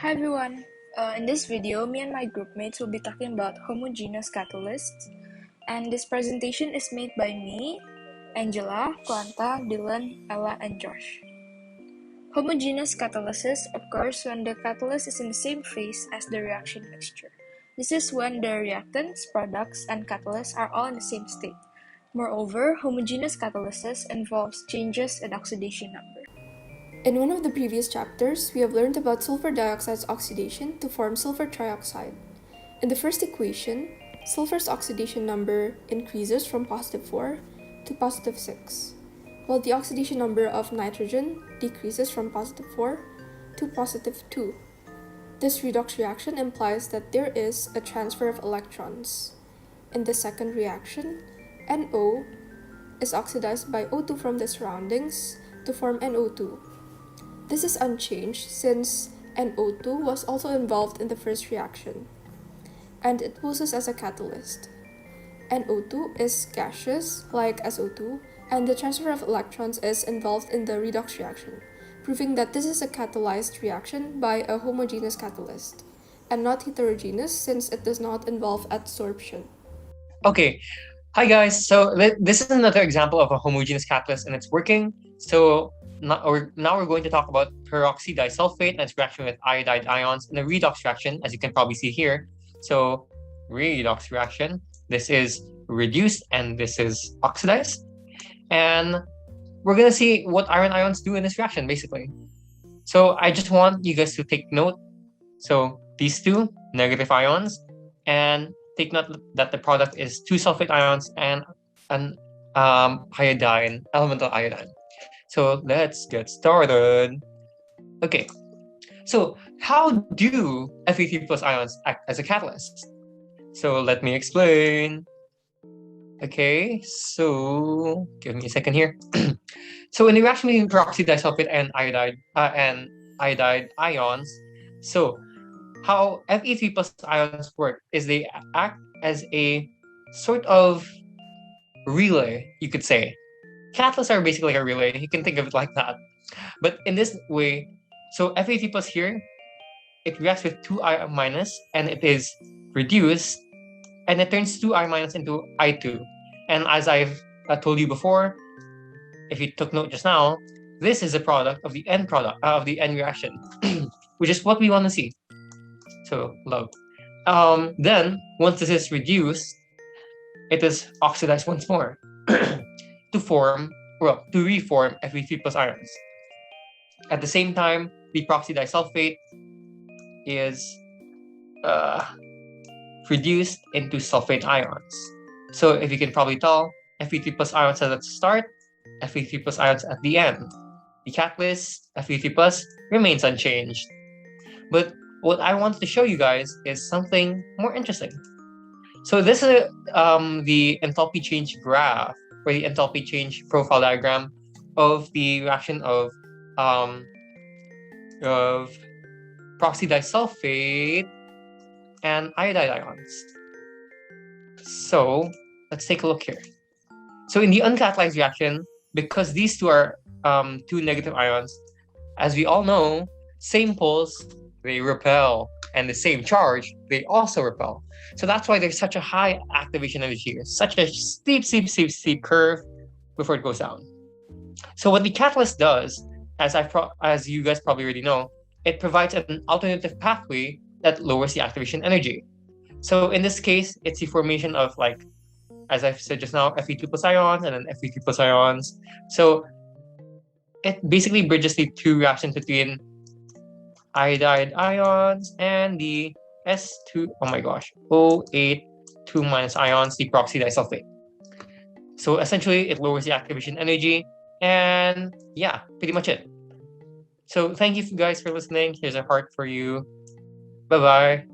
Hi everyone. In this video, me and my groupmates will be talking about homogeneous catalysts, and this presentation is made by me, Angela, Quanta, Dylan, Ella, and Josh. Homogeneous catalysis occurs when the catalyst is in the same phase as the reaction mixture. This is when the reactants, products, and catalysts are all in the same state. Moreover, homogeneous catalysis involves changes in oxidation number. In one of the previous chapters, we have learned about sulfur dioxide's oxidation to form sulfur trioxide. In the first equation, sulfur's oxidation number increases from positive 4 to positive 6, while the oxidation number of nitrogen decreases from positive 4 to positive 2. This redox reaction implies that there is a transfer of electrons. In the second reaction, NO is oxidized by O2 from the surroundings to form NO2. This is unchanged since NO2 was also involved in the first reaction, and it poses as a catalyst. NO2 is gaseous, like SO2, and the transfer of electrons is involved in the redox reaction, proving that this is a catalyzed reaction by a homogeneous catalyst, and not heterogeneous since it does not involve adsorption. Okay, hi guys. So this is another example of a homogeneous catalyst and it's working. So now we're going to talk about peroxydisulfate and its reaction with iodide ions in a redox reaction, as you can probably see here. So redox reaction, this is reduced and this is oxidized. And we're going to see what iron ions do in this reaction, basically. So I just want you guys to take note. So these two negative ions, and take note that the product is two sulfate ions and an iodine, elemental iodine. So let's get started. Okay, so how do Fe3 plus ions act as a catalyst? So let me explain. Okay, so give me a second here. So in the reaction between peroxydisulfate and iodide ions, so how Fe3 plus ions work is they act as a sort of relay, you could say. Catalysts are basically like a relay. You can think of it like that. But in this way, so Fe3 plus here, it reacts with 2I minus and it is reduced and it turns 2I minus into I2. And as I've told you before, if you took note just now, this is a product of the end product of the end reaction, which is what we want to see. So love. Then once this is reduced, it is oxidized once more to reform Fe3 plus ions. At the same time, the peroxydisulfate is reduced into sulfate ions. So if you can probably tell, Fe3 plus ions at the start, Fe3 plus ions at the end. The catalyst, Fe3 plus, remains unchanged. But what I wanted to show you guys is something more interesting. So this is the enthalpy change graph, or the enthalpy change profile diagram of the reaction of peroxydisulfate and iodide ions. So let's take a look here. So in the uncatalyzed reaction, because these two are two negative ions, as we all know, same poles, they repel, and the same charge, they also repel. So that's why there's such a high activation energy here, such a steep curve before it goes down. So what the catalyst does, as you guys probably already know, it provides an alternative pathway that lowers the activation energy. So in this case, it's the formation of, like, as I've said just now, Fe2 plus ions and then Fe3 plus ions. So it basically bridges the two reactions between iodide ions and the S2, O8 2 minus ions, the peroxydisulfate. So essentially, it lowers the activation energy, and yeah, pretty much it. So thank you guys for listening. Here's a heart for you. Bye-bye.